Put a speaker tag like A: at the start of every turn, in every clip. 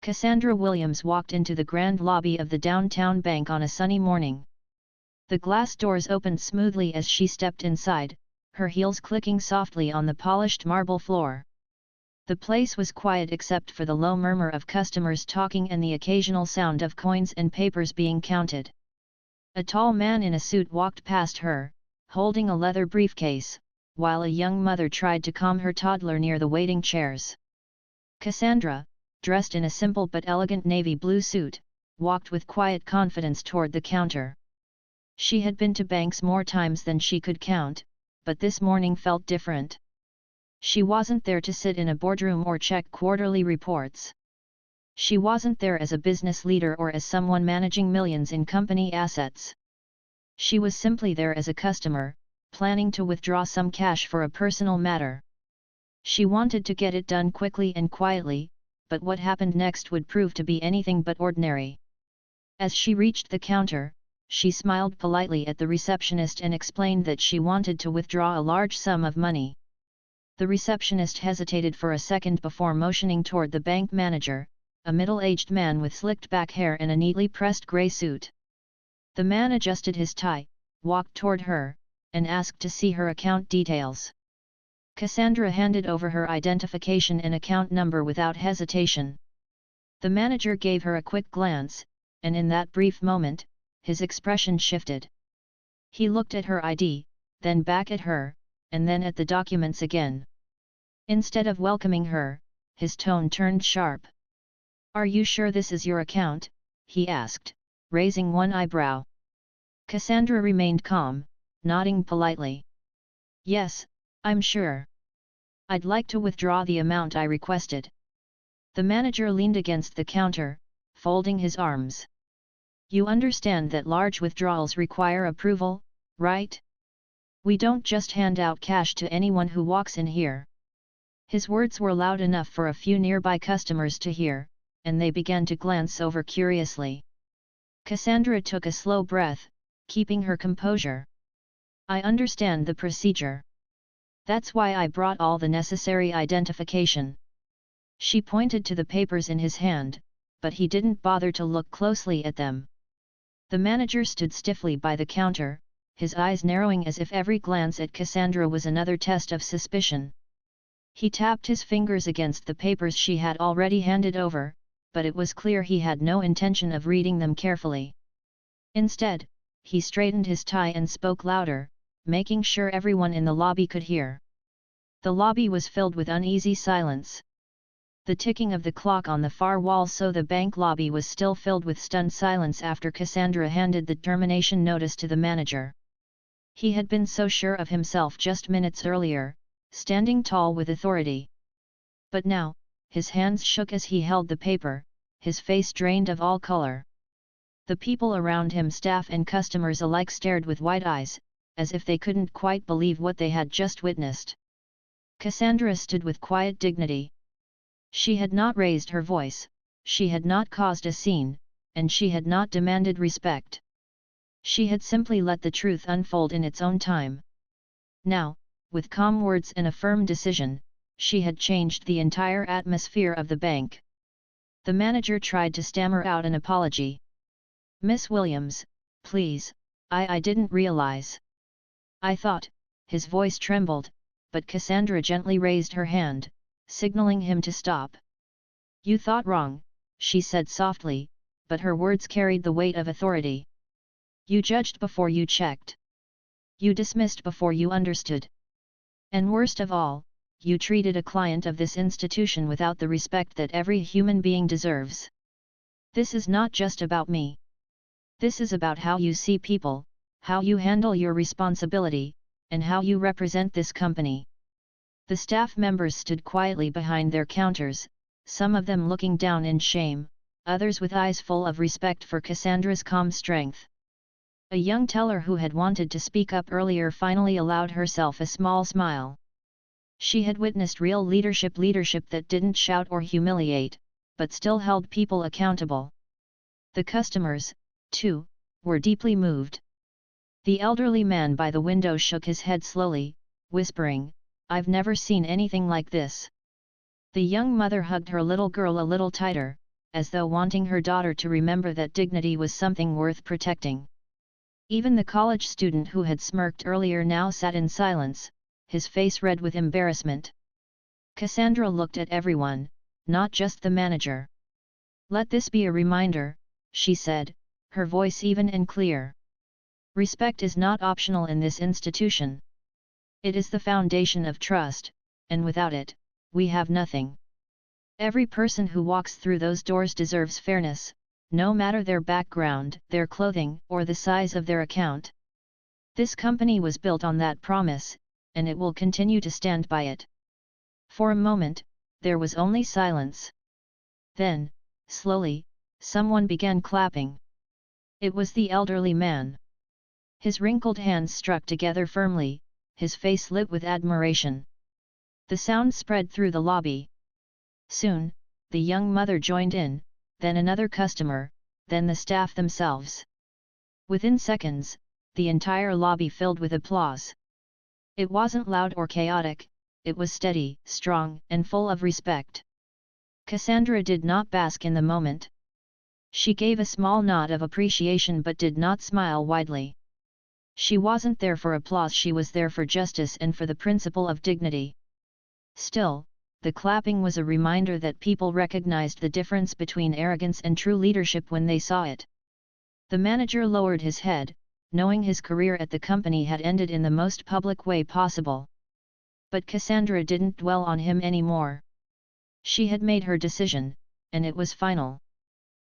A: Cassandra Williams walked into the grand lobby of the downtown bank on a sunny morning. The glass doors opened smoothly as she stepped inside, her heels clicking softly on the polished marble floor. The place was quiet except for the low murmur of customers talking and the occasional sound of coins and papers being counted. A tall man in a suit walked past her, holding a leather briefcase, while a young mother tried to calm her toddler near the waiting chairs. Cassandra, dressed in a simple but elegant navy blue suit, walked with quiet confidence toward the counter. She had been to banks more times than she could count, but this morning felt different. She wasn't there to sit in a boardroom or check quarterly reports. She wasn't there as a business leader or as someone managing millions in company assets. She was simply there as a customer, planning to withdraw some cash for a personal matter. She wanted to get it done quickly and quietly, but what happened next would prove to be anything but ordinary. As she reached the counter, she smiled politely at the receptionist and explained that she wanted to withdraw a large sum of money. The receptionist hesitated for a second before motioning toward the bank manager, a middle-aged man with slicked back hair and a neatly pressed gray suit. The man adjusted his tie, walked toward her, and asked to see her account details. Cassandra handed over her identification and account number without hesitation. The manager gave her a quick glance, and in that brief moment, his expression shifted. He looked at her ID, then back at her, and then at the documents again. Instead of welcoming her, his tone turned sharp. "Are you sure this is your account?" he asked, raising one eyebrow. Cassandra remained calm, nodding politely. "Yes, I'm sure. I'd like to withdraw the amount I requested." The manager leaned against the counter, folding his arms. "You understand that large withdrawals require approval, right? We don't just hand out cash to anyone who walks in here." His words were loud enough for a few nearby customers to hear, and they began to glance over curiously. Cassandra took a slow breath, keeping her composure. "I understand the procedure. That's why I brought all the necessary identification." She pointed to the papers in his hand, but he didn't bother to look closely at them. The manager stood stiffly by the counter, his eyes narrowing as if every glance at Cassandra was another test of suspicion. He tapped his fingers against the papers she had already handed over, but it was clear he had no intention of reading them carefully. Instead, he straightened his tie and spoke louder, making sure everyone in the lobby could hear. The lobby was filled with uneasy silence. The ticking of the clock on the far wall, so the bank lobby was still filled with stunned silence after Cassandra handed the termination notice to the manager. He had been so sure of himself just minutes earlier, standing tall with authority. But now, his hands shook as he held the paper, his face drained of all color. The people around him, staff and customers alike, stared with wide eyes, as if they couldn't quite believe what they had just witnessed. Cassandra stood with quiet dignity. She had not raised her voice, she had not caused a scene, and she had not demanded respect. She had simply let the truth unfold in its own time. Now, with calm words and a firm decision, she had changed the entire atmosphere of the bank. The manager tried to stammer out an apology. "Miss Williams, please, I didn't realize. I thought," his voice trembled, but Cassandra gently raised her hand, signaling him to stop. "You thought wrong," she said softly, but her words carried the weight of authority. "You judged before you checked. You dismissed before you understood. And worst of all, you treated a client of this institution without the respect that every human being deserves. This is not just about me. This is about how you see people, how you handle your responsibility, and how you represent this company." The staff members stood quietly behind their counters, some of them looking down in shame, others with eyes full of respect for Cassandra's calm strength. A young teller who had wanted to speak up earlier finally allowed herself a small smile. She had witnessed real leadership that didn't shout or humiliate, but still held people accountable. The customers, too, were deeply moved. The elderly man by the window shook his head slowly, whispering, "I've never seen anything like this." The young mother hugged her little girl a little tighter, as though wanting her daughter to remember that dignity was something worth protecting. Even the college student who had smirked earlier now sat in silence, his face red with embarrassment. Cassandra looked at everyone, not just the manager. "Let this be a reminder," she said, her voice even and clear. "Respect is not optional in this institution. It is the foundation of trust, and without it, we have nothing. Every person who walks through those doors deserves fairness, no matter their background, their clothing, or the size of their account. This company was built on that promise, and it will continue to stand by it." For a moment, there was only silence. Then, slowly, someone began clapping. It was the elderly man. His wrinkled hands struck together firmly, his face lit with admiration. The sound spread through the lobby. Soon, the young mother joined in, then another customer, then the staff themselves. Within seconds, the entire lobby filled with applause. It wasn't loud or chaotic, it was steady, strong, and full of respect. Cassandra did not bask in the moment. She gave a small nod of appreciation but did not smile widely. She wasn't there for applause, she was there for justice and for the principle of dignity. Still, the clapping was a reminder that people recognized the difference between arrogance and true leadership when they saw it. The manager lowered his head, knowing his career at the company had ended in the most public way possible. But Cassandra didn't dwell on him anymore. She had made her decision, and it was final.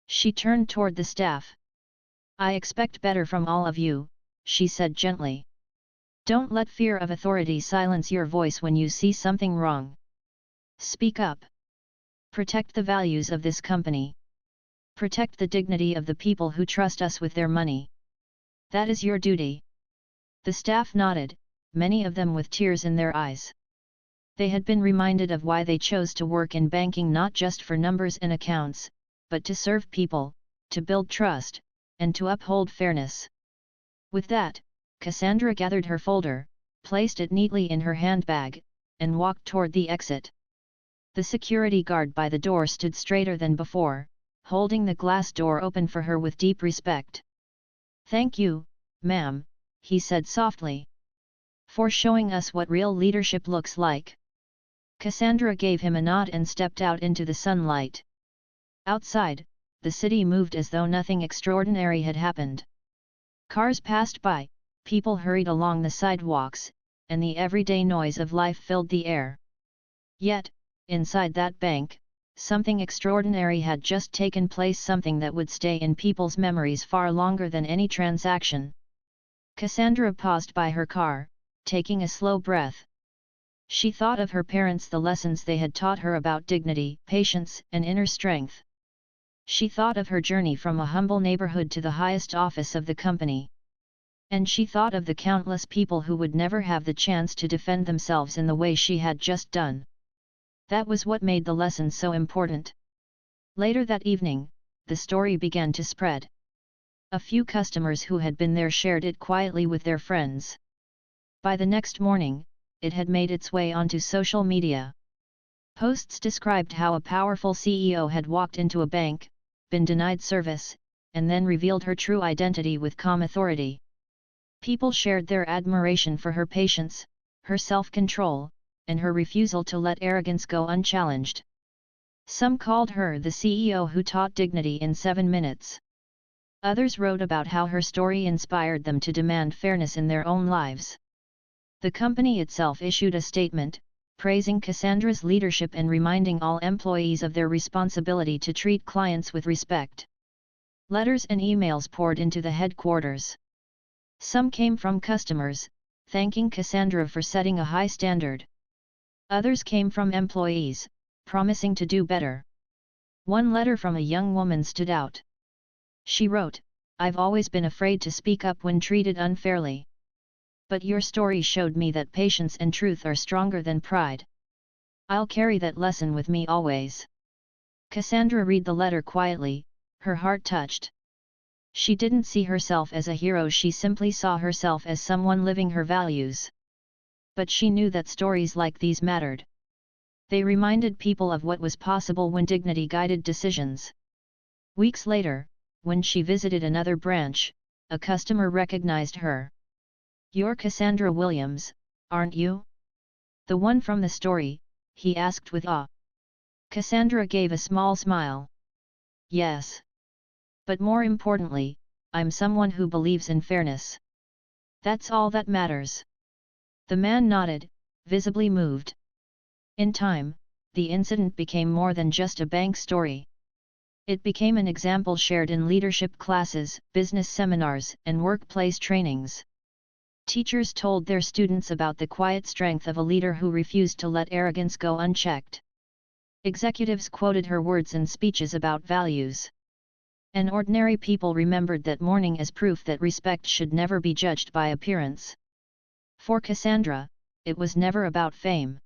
A: She turned toward the staff. "I expect better from all of you," she said gently. "Don't let fear of authority silence your voice when you see something wrong. Speak up. Protect the values of this company. Protect the dignity of the people who trust us with their money. That is your duty." The staff nodded, many of them with tears in their eyes. They had been reminded of why they chose to work in banking, not just for numbers and accounts, but to serve people, to build trust, and to uphold fairness. With that, Cassandra gathered her folder, placed it neatly in her handbag, and walked toward the exit. The security guard by the door stood straighter than before, holding the glass door open for her with deep respect. "Thank you, ma'am," he said softly, "for showing us what real leadership looks like." Cassandra gave him a nod and stepped out into the sunlight. Outside, the city moved as though nothing extraordinary had happened. Cars passed by, people hurried along the sidewalks, and the everyday noise of life filled the air. Yet, inside that bank, something extraordinary had just taken place, something that would stay in people's memories far longer than any transaction. Cassandra paused by her car, taking a slow breath. She thought of her parents, the lessons they had taught her about dignity, patience, and inner strength. She thought of her journey from a humble neighborhood to the highest office of the company. And she thought of the countless people who would never have the chance to defend themselves in the way she had just done. That was what made the lesson so important. Later that evening, the story began to spread. A few customers who had been there shared it quietly with their friends. By the next morning, it had made its way onto social media. Posts described how a powerful CEO had walked into a bank, been denied service, and then revealed her true identity with calm authority. People shared their admiration for her patience, her self-control, and her refusal to let arrogance go unchallenged. Some called her the CEO who taught dignity in 7 minutes. Others wrote about how her story inspired them to demand fairness in their own lives. The company itself issued a statement, praising Cassandra's leadership and reminding all employees of their responsibility to treat clients with respect. Letters and emails poured into the headquarters. Some came from customers, thanking Cassandra for setting a high standard. Others came from employees, promising to do better. One letter from a young woman stood out. She wrote, "I've always been afraid to speak up when treated unfairly. But your story showed me that patience and truth are stronger than pride. I'll carry that lesson with me always." Cassandra read the letter quietly, her heart touched. She didn't see herself as a hero, she simply saw herself as someone living her values. But she knew that stories like these mattered. They reminded people of what was possible when dignity guided decisions. Weeks later, when she visited another branch, a customer recognized her. "You're Cassandra Williams, aren't you? The one from the story?" he asked with awe. Cassandra gave a small smile. "Yes. But more importantly, I'm someone who believes in fairness. That's all that matters." The man nodded, visibly moved. In time, the incident became more than just a bank story. It became an example shared in leadership classes, business seminars, and workplace trainings. Teachers told their students about the quiet strength of a leader who refused to let arrogance go unchecked. Executives quoted her words in speeches about values. And ordinary people remembered that morning as proof that respect should never be judged by appearance. For Cassandra, it was never about fame.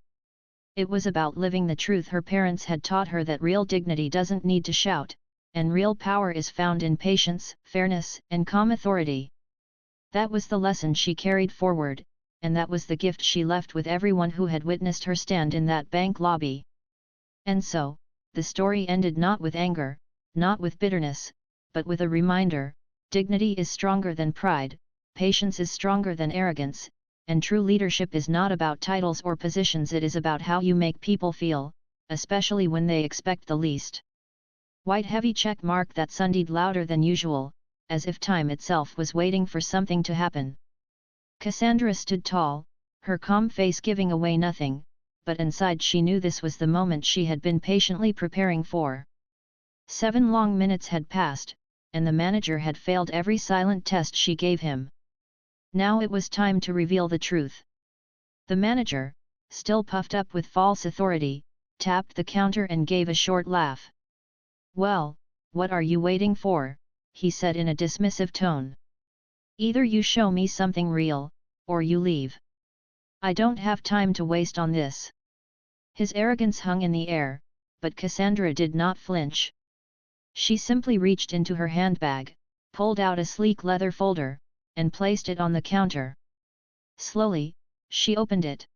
A: It was about living the truth her parents had taught her, that real dignity doesn't need to shout, and real power is found in patience, fairness, and calm authority. That was the lesson she carried forward, and that was the gift she left with everyone who had witnessed her stand in that bank lobby. And so, the story ended not with anger, not with bitterness, but with a reminder: dignity is stronger than pride, patience is stronger than arrogance, and true leadership is not about titles or positions, it is about how you make people feel, especially when they expect the least. White heavy check mark that sounded louder than usual, as if time itself was waiting for something to happen. Cassandra stood tall, her calm face giving away nothing, but inside she knew this was the moment she had been patiently preparing for. 7 long minutes had passed, and the manager had failed every silent test she gave him. Now it was time to reveal the truth. The manager, still puffed up with false authority, tapped the counter and gave a short laugh. "Well, what are you waiting for?" he said in a dismissive tone. "Either you show me something real, or you leave. I don't have time to waste on this." His arrogance hung in the air, but Cassandra did not flinch. She simply reached into her handbag, pulled out a sleek leather folder, and placed it on the counter. Slowly, she opened it.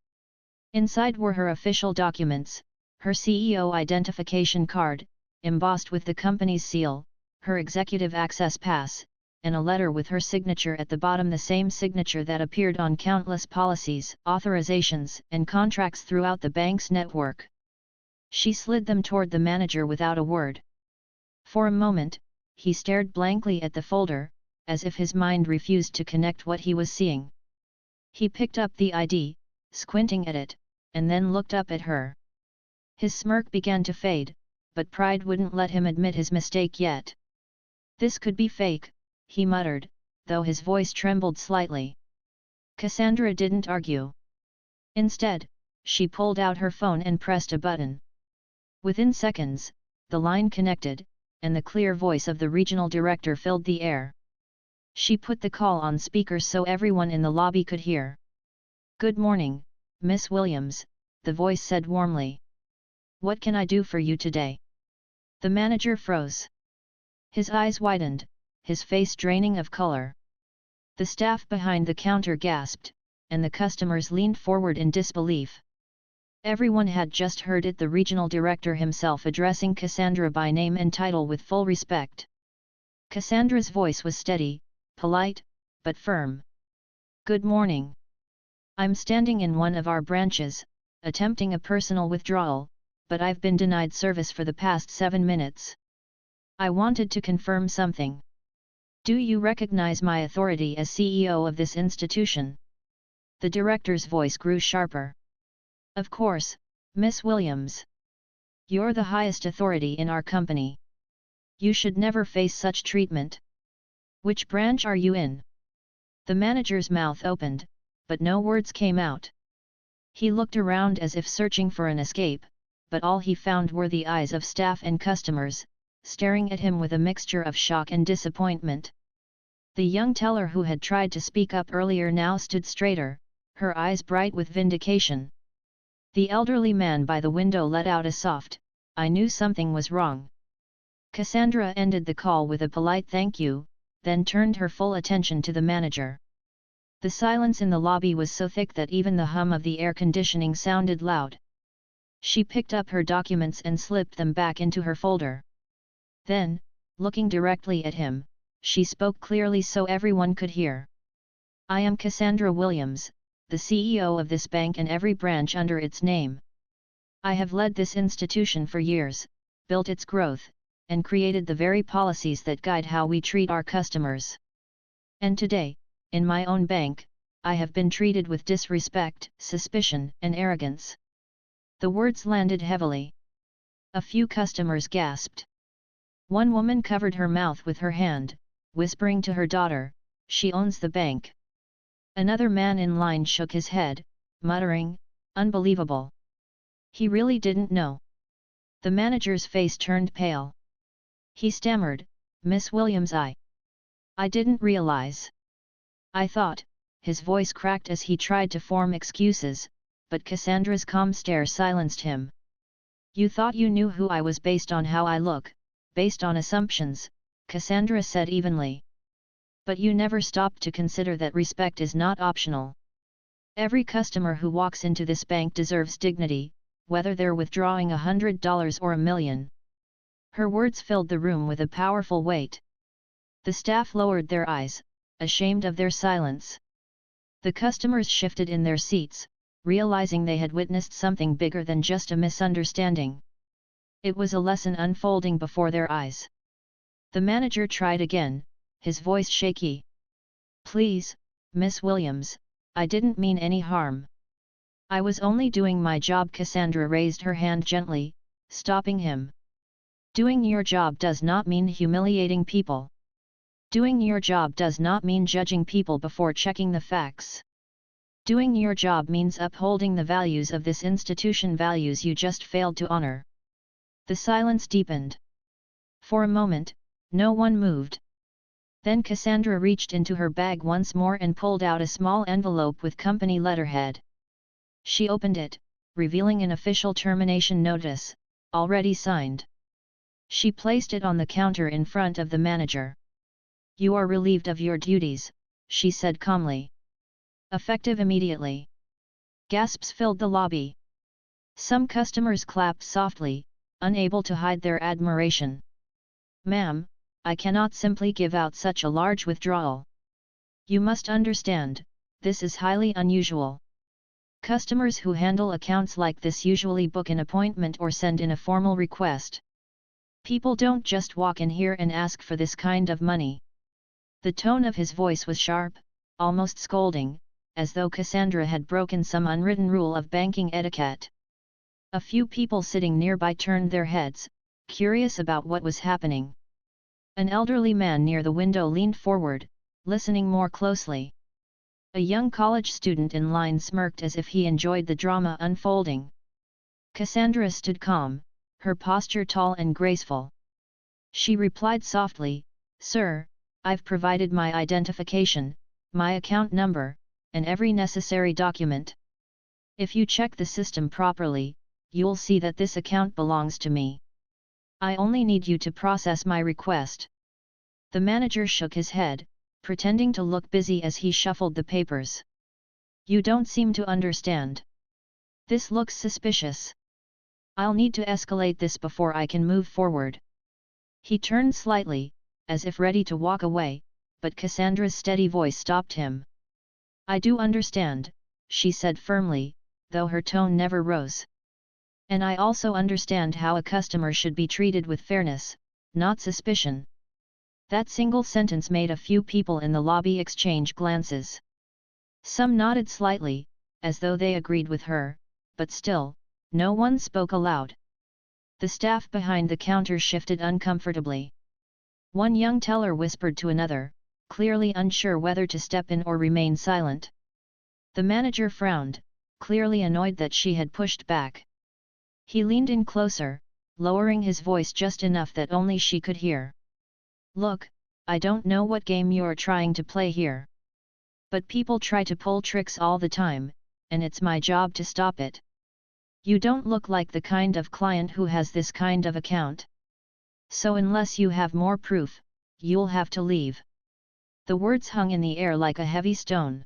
A: Inside were her official documents, her CEO identification card, embossed with the company's seal, her executive access pass, and a letter with her signature at the bottom, the same signature that appeared on countless policies, authorizations, and contracts throughout the bank's network. She slid them toward the manager without a word. For a moment, he stared blankly at the folder, as if his mind refused to connect what he was seeing. He picked up the ID, squinting at it, and then looked up at her. His smirk began to fade, but pride wouldn't let him admit his mistake yet. "This could be fake," he muttered, though his voice trembled slightly. Cassandra didn't argue. Instead, she pulled out her phone and pressed a button. Within seconds, the line connected, and the clear voice of the regional director filled the air. She put the call on speaker so everyone in the lobby could hear. "Good morning, Miss Williams," the voice said warmly. "What can I do for you today?" The manager froze. His eyes widened, his face draining of color. The staff behind the counter gasped, and the customers leaned forward in disbelief. Everyone had just heard it, the regional director himself addressing Cassandra by name and title with full respect. Cassandra's voice was steady, polite, but firm. "Good morning. I'm standing in one of our branches, attempting a personal withdrawal, but I've been denied service for the past 7 minutes. I wanted to confirm something. Do you recognize my authority as CEO of this institution?" The director's voice grew sharper. "Of course, Miss Williams. You're the highest authority in our company. You should never face such treatment. Which branch are you in?" The manager's mouth opened, but no words came out. He looked around as if searching for an escape, but all he found were the eyes of staff and customers, staring at him with a mixture of shock and disappointment. The young teller who had tried to speak up earlier now stood straighter, her eyes bright with vindication. The elderly man by the window let out a soft, "I knew something was wrong." Cassandra ended the call with a polite thank you, then turned her full attention to the manager. The silence in the lobby was so thick that even the hum of the air conditioning sounded loud. She picked up her documents and slipped them back into her folder. Then, looking directly at him, she spoke clearly so everyone could hear. I am Cassandra Williams, the CEO of this bank and every branch under its name. I have led this institution for years, built its growth, and created the very policies that guide how we treat our customers. And today, in my own bank, I have been treated with disrespect, suspicion, and arrogance. The words landed heavily. A few customers gasped. One woman covered her mouth with her hand, whispering to her daughter, "She owns the bank." Another man in line shook his head, muttering, "Unbelievable. He really didn't know." The manager's face turned pale. He stammered, "Miss Williams, I didn't realize. I thought," his voice cracked as he tried to form excuses, but Cassandra's calm stare silenced him. "You thought you knew who I was based on how I look, based on assumptions," Cassandra said evenly. "But you never stopped to consider that respect is not optional. Every customer who walks into this bank deserves dignity, whether they're withdrawing $100 or $1 million. Her words filled the room with a powerful weight. The staff lowered their eyes, ashamed of their silence. The customers shifted in their seats, realizing they had witnessed something bigger than just a misunderstanding. It was a lesson unfolding before their eyes. The manager tried again, his voice shaky. "Please, Miss Williams, I didn't mean any harm. I was only doing my job." Cassandra raised her hand gently, stopping him. "Doing your job does not mean humiliating people. Doing your job does not mean judging people before checking the facts. Doing your job means upholding the values of this institution, values you just failed to honor." The silence deepened. For a moment, no one moved. Then Cassandra reached into her bag once more and pulled out a small envelope with company letterhead. She opened it, revealing an official termination notice, already signed. She placed it on the counter in front of the manager. "You are relieved of your duties," she said calmly. "Effective immediately." Gasps filled the lobby. Some customers clapped softly, unable to hide their admiration. "Ma'am, I cannot simply give out such a large withdrawal. You must understand, this is highly unusual. Customers who handle accounts like this usually book an appointment or send in a formal request. People don't just walk in here and ask for this kind of money." The tone of his voice was sharp, almost scolding, as though Cassandra had broken some unwritten rule of banking etiquette. A few people sitting nearby turned their heads, curious about what was happening. An elderly man near the window leaned forward, listening more closely. A young college student in line smirked as if he enjoyed the drama unfolding. Cassandra stood calm, her posture tall and graceful. She replied softly, "Sir, I've provided my identification, my account number, and every necessary document. If you check the system properly, you'll see that this account belongs to me. I only need you to process my request." The manager shook his head, pretending to look busy as he shuffled the papers. "You don't seem to understand. This looks suspicious. I'll need to escalate this before I can move forward." He turned slightly, as if ready to walk away, but Cassandra's steady voice stopped him. "I do understand," she said firmly, though her tone never rose. "And I also understand how a customer should be treated with fairness, not suspicion." That single sentence made a few people in the lobby exchange glances. Some nodded slightly, as though they agreed with her, but still, no one spoke aloud. The staff behind the counter shifted uncomfortably. One young teller whispered to another, clearly unsure whether to step in or remain silent. The manager frowned, clearly annoyed that she had pushed back. He leaned in closer, lowering his voice just enough that only she could hear. "Look, I don't know what game you're trying to play here. But people try to pull tricks all the time, and it's my job to stop it. You don't look like the kind of client who has this kind of account. So unless you have more proof, you'll have to leave." The words hung in the air like a heavy stone.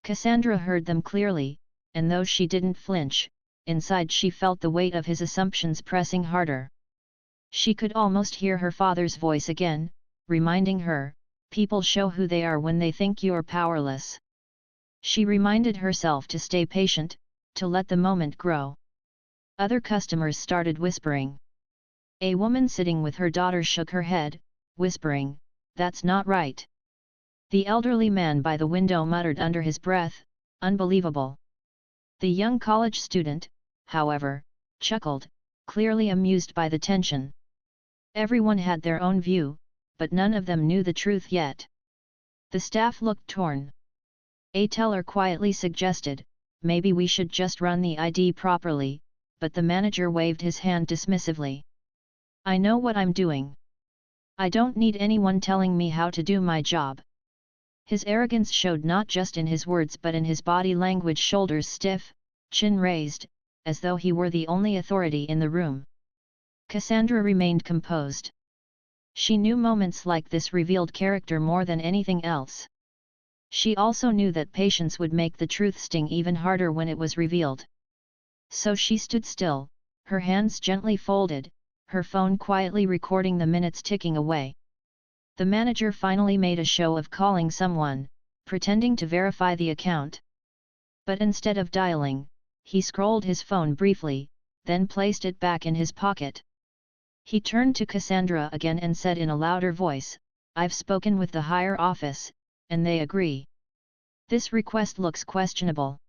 A: Cassandra heard them clearly, and though she didn't flinch, inside she felt the weight of his assumptions pressing harder. She could almost hear her father's voice again, reminding her, "People show who they are when they think you're powerless." She reminded herself to stay patient, to let the moment grow. Other customers started whispering. A woman sitting with her daughter shook her head, whispering, "That's not right." The elderly man by the window muttered under his breath, "Unbelievable." The young college student, however, chuckled, clearly amused by the tension. Everyone had their own view, but none of them knew the truth yet. The staff looked torn. A teller quietly suggested, "Maybe we should just run the ID properly," but the manager waved his hand dismissively. "I know what I'm doing. I don't need anyone telling me how to do my job." His arrogance showed not just in his words but in his body language, shoulders stiff, chin raised, as though he were the only authority in the room. Cassandra remained composed. She knew moments like this revealed character more than anything else. She also knew that patience would make the truth sting even harder when it was revealed. So she stood still, her hands gently folded, her phone quietly recording the minutes ticking away. The manager finally made a show of calling someone, pretending to verify the account. But instead of dialing, he scrolled his phone briefly, then placed it back in his pocket. He turned to Cassandra again and said in a louder voice, "I've spoken with the higher office, and they agree. This request looks questionable.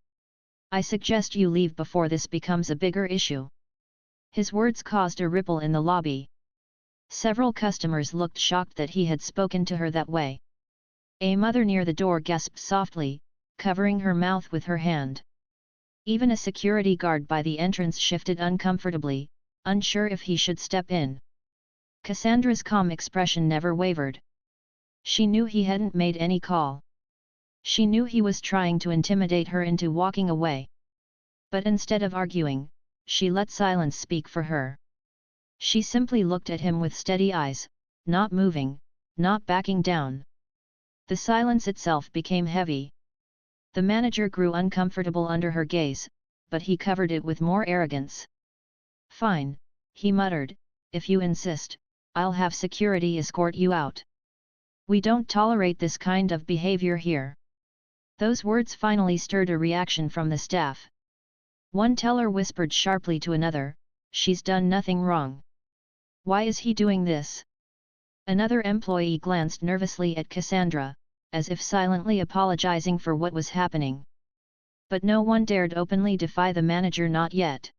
A: I suggest you leave before this becomes a bigger issue." His words caused a ripple in the lobby. Several customers looked shocked that he had spoken to her that way. A mother near the door gasped softly, covering her mouth with her hand. Even a security guard by the entrance shifted uncomfortably, unsure if he should step in. Cassandra's calm expression never wavered. She knew he hadn't made any call. She knew he was trying to intimidate her into walking away. But instead of arguing, she let silence speak for her. She simply looked at him with steady eyes, not moving, not backing down. The silence itself became heavy. The manager grew uncomfortable under her gaze, but he covered it with more arrogance. "Fine," he muttered, "if you insist, I'll have security escort you out. We don't tolerate this kind of behavior here." Those words finally stirred a reaction from the staff. One teller whispered sharply to another, "She's done nothing wrong. Why is he doing this?" Another employee glanced nervously at Cassandra, as if silently apologizing for what was happening. But no one dared openly defy the manager, not yet.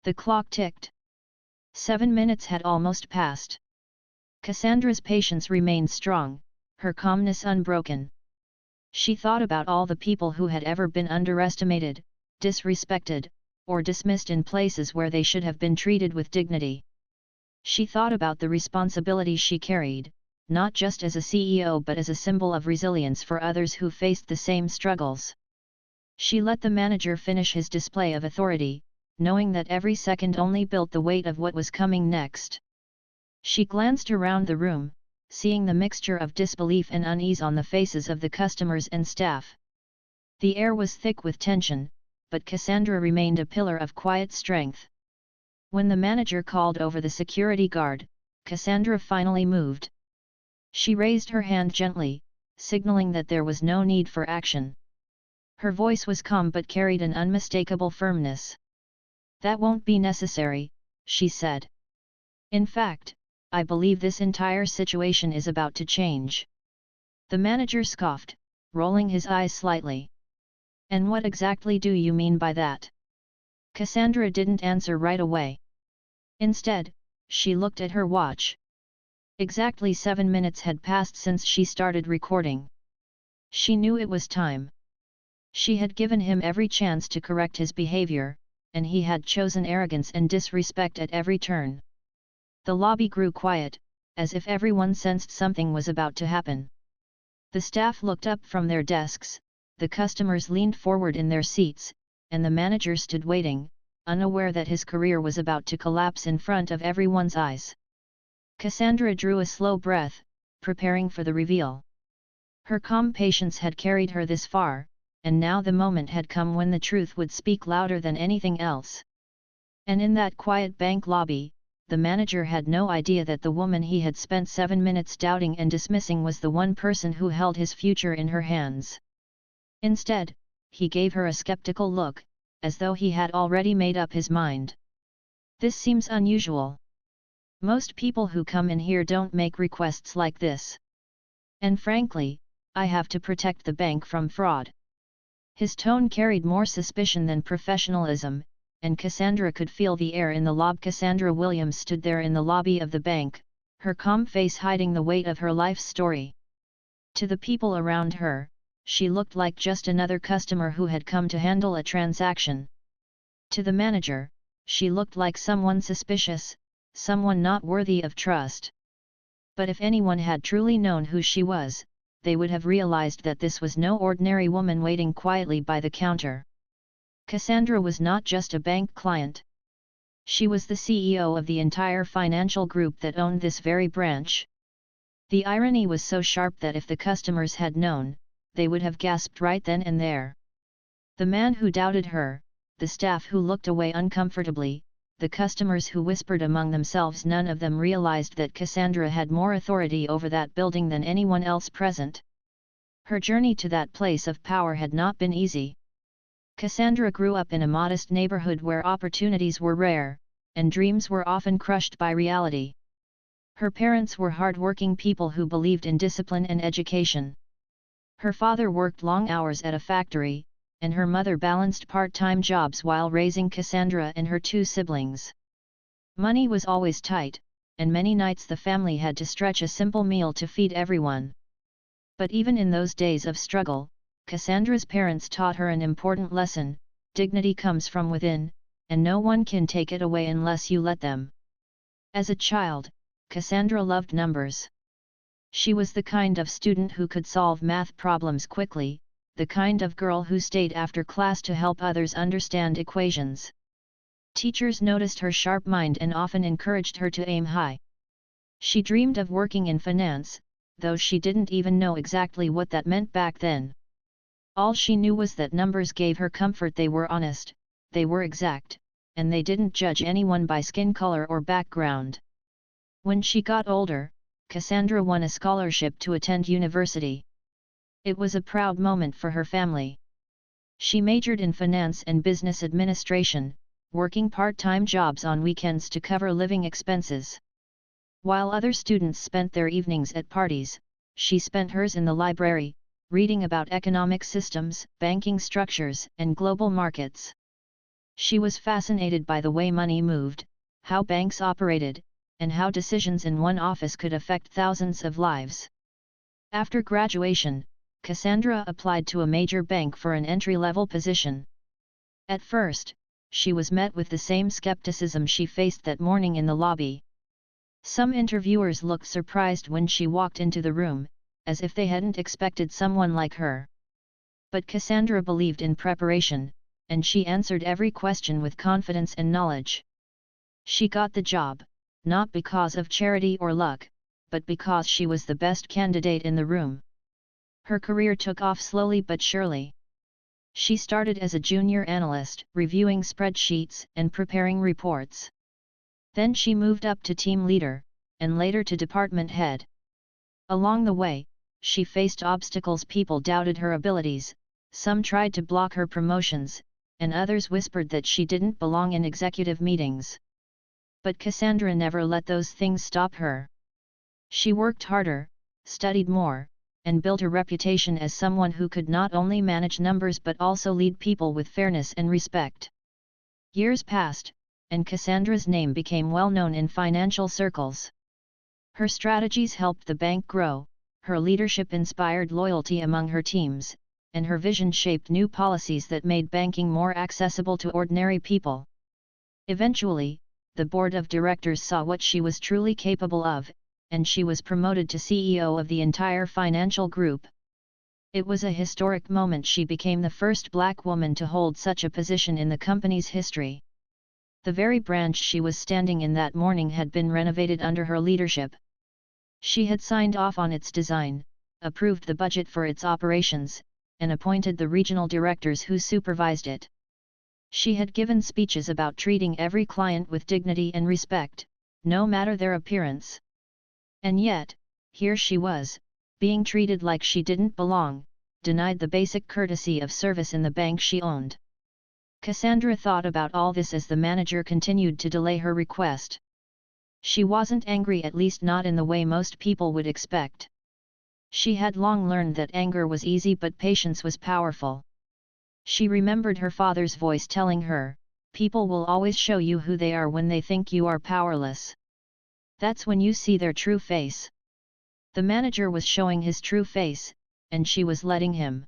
A: The clock ticked. 7 minutes had almost passed. Cassandra's patience remained strong, her calmness unbroken. She thought about all the people who had ever been underestimated, disrespected, or dismissed in places where they should have been treated with dignity. She thought about the responsibility she carried, not just as a CEO but as a symbol of resilience for others who faced the same struggles. She let the manager finish his display of authority, knowing that every second only built the weight of what was coming next. She glanced around the room, seeing the mixture of disbelief and unease on the faces of the customers and staff. The air was thick with tension, but Cassandra remained a pillar of quiet strength. When the manager called over the security guard, Cassandra finally moved. She raised her hand gently, signaling that there was no need for action. Her voice was calm but carried an unmistakable firmness. "That won't be necessary," she said. "In fact, I believe this entire situation is about to change." The manager scoffed, rolling his eyes slightly. "And what exactly do you mean by that?" Cassandra didn't answer right away. Instead, she looked at her watch. Exactly 7 minutes had passed since she started recording. She knew it was time. She had given him every chance to correct his behavior, and he had chosen arrogance and disrespect at every turn. The lobby grew quiet, as if everyone sensed something was about to happen. The staff looked up from their desks, the customers leaned forward in their seats, and the manager stood waiting, unaware that his career was about to collapse in front of everyone's eyes. Cassandra drew a slow breath, preparing for the reveal. Her calm patience had carried her this far, and now the moment had come when the truth would speak louder than anything else. And in that quiet bank lobby, the manager had no idea that the woman he had spent 7 minutes doubting and dismissing was the one person who held his future in her hands. Instead, he gave her a skeptical look, as though he had already made up his mind. This seems unusual. Most people who come in here don't make requests like this. And frankly, I have to protect the bank from fraud. His tone carried more suspicion than professionalism, and Cassandra could feel the air in the lobby. Cassandra Williams stood there in the lobby of the bank, her calm face hiding the weight of her life story. To the people around her, she looked like just another customer who had come to handle a transaction. To the manager, she looked like someone suspicious, someone not worthy of trust. But if anyone had truly known who she was, they would have realized that this was no ordinary woman waiting quietly by the counter. Cassandra was not just a bank client. She was the CEO of the entire financial group that owned this very branch. The irony was so sharp that if the customers had known, they would have gasped right then and there. The man who doubted her, the staff who looked away uncomfortably, the customers who whispered among themselves, none of them realized that Cassandra had more authority over that building than anyone else present. Her journey to that place of power had not been easy. Cassandra grew up in a modest neighborhood where opportunities were rare, and dreams were often crushed by reality. Her parents were hard-working people who believed in discipline and education. Her father worked long hours at a factory, and her mother balanced part-time jobs while raising Cassandra and her 2 siblings. Money was always tight, and many nights the family had to stretch a simple meal to feed everyone. But even in those days of struggle, Cassandra's parents taught her an important lesson: dignity comes from within, and no one can take it away unless you let them. As a child, Cassandra loved numbers. She was the kind of student who could solve math problems quickly, the kind of girl who stayed after class to help others understand equations. Teachers noticed her sharp mind and often encouraged her to aim high. She dreamed of working in finance, though she didn't even know exactly what that meant back then. All she knew was that numbers gave her comfort. They were honest, they were exact, and they didn't judge anyone by skin color or background. When she got older, Cassandra won a scholarship to attend university. It was a proud moment for her family. She majored in finance and business administration, working part-time jobs on weekends to cover living expenses. While other students spent their evenings at parties, she spent hers in the library, reading about economic systems, banking structures, and global markets. She was fascinated by the way money moved, how banks operated, and how decisions in one office could affect thousands of lives. After graduation, Cassandra applied to a major bank for an entry-level position. At first, she was met with the same skepticism she faced that morning in the lobby. Some interviewers looked surprised when she walked into the room, as if they hadn't expected someone like her. But Cassandra believed in preparation, and she answered every question with confidence and knowledge. She got the job, not because of charity or luck, but because she was the best candidate in the room. Her career took off slowly but surely. She started as a junior analyst, reviewing spreadsheets and preparing reports. Then she moved up to team leader, and later to department head. Along the way, she faced obstacles. People doubted her abilities, some tried to block her promotions, and others whispered that she didn't belong in executive meetings. But Cassandra never let those things stop her. She worked harder, studied more, and built a reputation as someone who could not only manage numbers but also lead people with fairness and respect. Years passed, and Cassandra's name became well known in financial circles. Her strategies helped the bank grow, her leadership inspired loyalty among her teams, and her vision shaped new policies that made banking more accessible to ordinary people. Eventually, the board of directors saw what she was truly capable of, and she was promoted to CEO of the entire financial group. It was a historic moment. She became the first black woman to hold such a position in the company's history. The very branch she was standing in that morning had been renovated under her leadership. She had signed off on its design, approved the budget for its operations, and appointed the regional directors who supervised it. She had given speeches about treating every client with dignity and respect, no matter their appearance. And yet, here she was, being treated like she didn't belong, denied the basic courtesy of service in the bank she owned. Cassandra thought about all this as the manager continued to delay her request. She wasn't angry, at least not in the way most people would expect. She had long learned that anger was easy but patience was powerful. She remembered her father's voice telling her, "People will always show you who they are when they think you are powerless. That's when you see their true face." The manager was showing his true face, and she was letting him.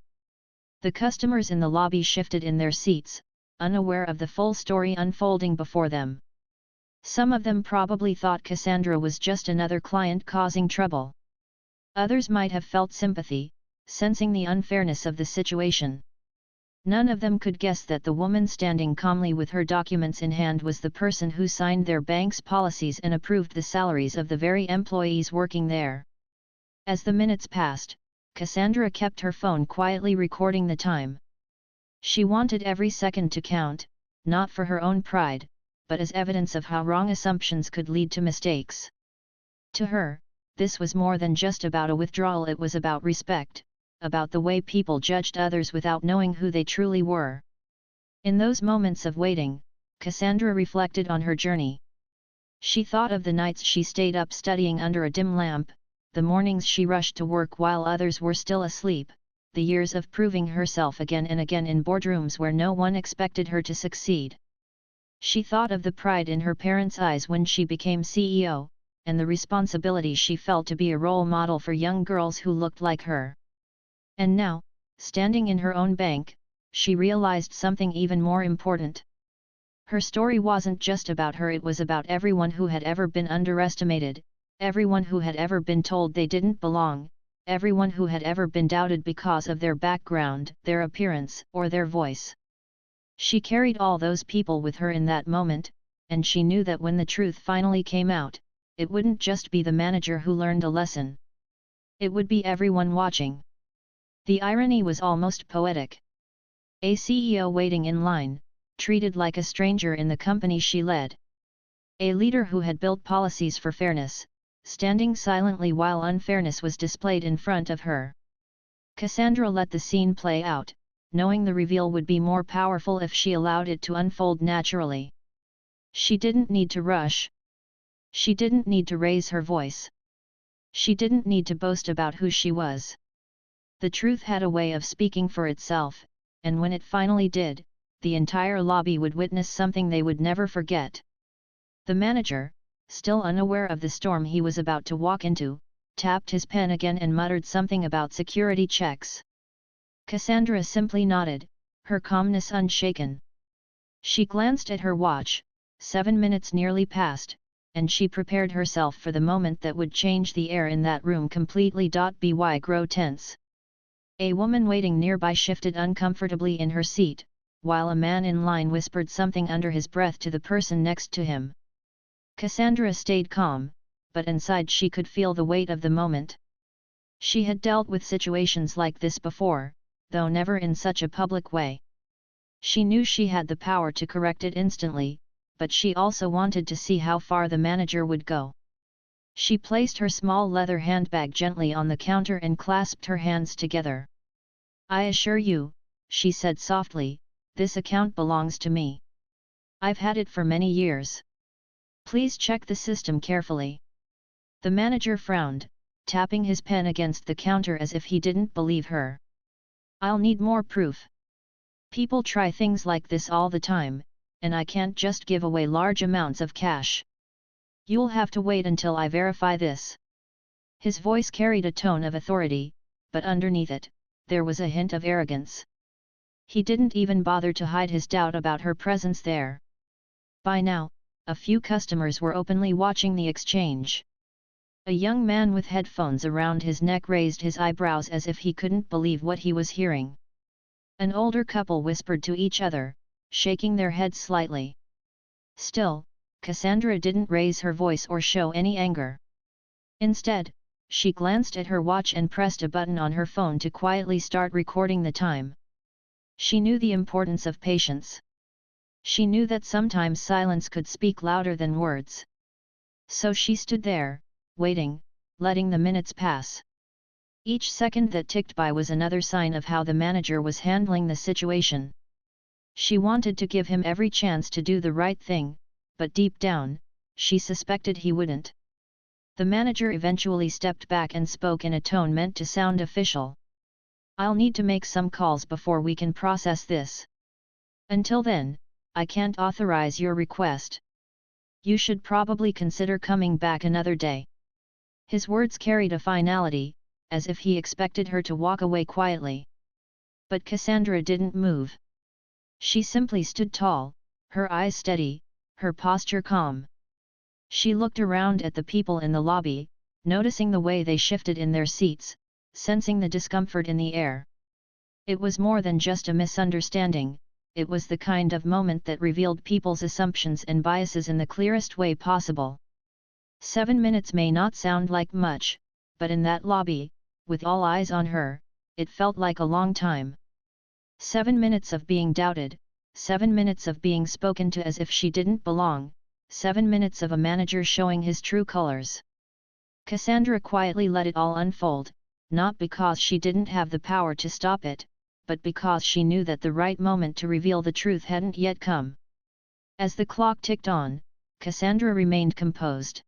A: The customers in the lobby shifted in their seats, unaware of the full story unfolding before them. Some of them probably thought Cassandra was just another client causing trouble. Others might have felt sympathy, sensing the unfairness of the situation. None of them could guess that the woman standing calmly with her documents in hand was the person who signed their bank's policies and approved the salaries of the very employees working there. As the minutes passed, Cassandra kept her phone quietly recording the time. She wanted every second to count, not for her own pride, but as evidence of how wrong assumptions could lead to mistakes. To her, this was more than just about a withdrawal, it was about respect, about the way people judged others without knowing who they truly were. In those moments of waiting, Cassandra reflected on her journey. She thought of the nights she stayed up studying under a dim lamp, the mornings she rushed to work while others were still asleep, the years of proving herself again and again in boardrooms where no one expected her to succeed. She thought of the pride in her parents' eyes when she became CEO, and the responsibility she felt to be a role model for young girls who looked like her. And now, standing in her own bank, she realized something even more important. Her story wasn't just about her, it was about everyone who had ever been underestimated, everyone who had ever been told they didn't belong, everyone who had ever been doubted because of their background, their appearance, or their voice. She carried all those people with her in that moment, and she knew that when the truth finally came out, it wouldn't just be the manager who learned a lesson. It would be everyone watching. The irony was almost poetic. A CEO waiting in line, treated like a stranger in the company she led. A leader who had built policies for fairness, standing silently while unfairness was displayed in front of her. Cassandra let the scene play out, knowing the reveal would be more powerful if she allowed it to unfold naturally. She didn't need to rush. She didn't need to raise her voice. She didn't need to boast about who she was. The truth had a way of speaking for itself, and when it finally did, the entire lobby would witness something they would never forget. The manager, still unaware of the storm he was about to walk into, tapped his pen again and muttered something about security checks. Cassandra simply nodded, her calmness unshaken. She glanced at her watch, 7 minutes nearly passed, and she prepared herself for the moment that would change the air in that room completely. By grow tense. A woman waiting nearby shifted uncomfortably in her seat, while a man in line whispered something under his breath to the person next to him. Cassandra stayed calm, but inside she could feel the weight of the moment. She had dealt with situations like this before, though never in such a public way. She knew she had the power to correct it instantly, but she also wanted to see how far the manager would go. She placed her small leather handbag gently on the counter and clasped her hands together. "I assure you," she said softly, "this account belongs to me. I've had it for many years. Please check the system carefully." The manager frowned, tapping his pen against the counter as if he didn't believe her. "I'll need more proof. People try things like this all the time, and I can't just give away large amounts of cash. You'll have to wait until I verify this." His voice carried a tone of authority, but underneath it, there was a hint of arrogance. He didn't even bother to hide his doubt about her presence there. By now, a few customers were openly watching the exchange. A young man with headphones around his neck raised his eyebrows as if he couldn't believe what he was hearing. An older couple whispered to each other, shaking their heads slightly. Still, Cassandra didn't raise her voice or show any anger. Instead, she glanced at her watch and pressed a button on her phone to quietly start recording the time. She knew the importance of patience. She knew that sometimes silence could speak louder than words. So she stood there, waiting, letting the minutes pass. Each second that ticked by was another sign of how the manager was handling the situation. She wanted to give him every chance to do the right thing, but deep down, she suspected he wouldn't. The manager eventually stepped back and spoke in a tone meant to sound official. "I'll need to make some calls before we can process this. Until then, I can't authorize your request. You should probably consider coming back another day." His words carried a finality, as if he expected her to walk away quietly. But Cassandra didn't move. She simply stood tall, her eyes steady, her posture calm. She looked around at the people in the lobby, noticing the way they shifted in their seats, sensing the discomfort in the air. It was more than just a misunderstanding, it was the kind of moment that revealed people's assumptions and biases in the clearest way possible. 7 minutes may not sound like much, but in that lobby, with all eyes on her, it felt like a long time. 7 minutes of being doubted, 7 minutes of being spoken to as if she didn't belong, 7 minutes of a manager showing his true colors. Cassandra quietly let it all unfold, not because she didn't have the power to stop it, but because she knew that the right moment to reveal the truth hadn't yet come. As the clock ticked on, Cassandra remained composed.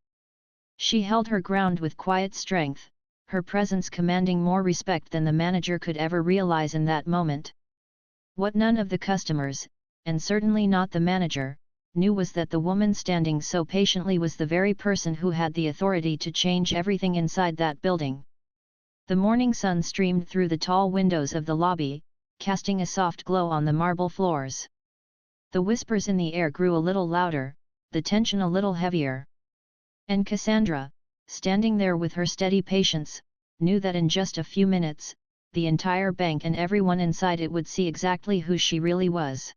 A: She held her ground with quiet strength, her presence commanding more respect than the manager could ever realize in that moment. What none of the customers, and certainly not the manager, knew was that the woman standing so patiently was the very person who had the authority to change everything inside that building. The morning sun streamed through the tall windows of the lobby, casting a soft glow on the marble floors. The whispers in the air grew a little louder, the tension a little heavier. And Cassandra, standing there with her steady patience, knew that in just a few minutes, the entire bank and everyone inside it would see exactly who she really was.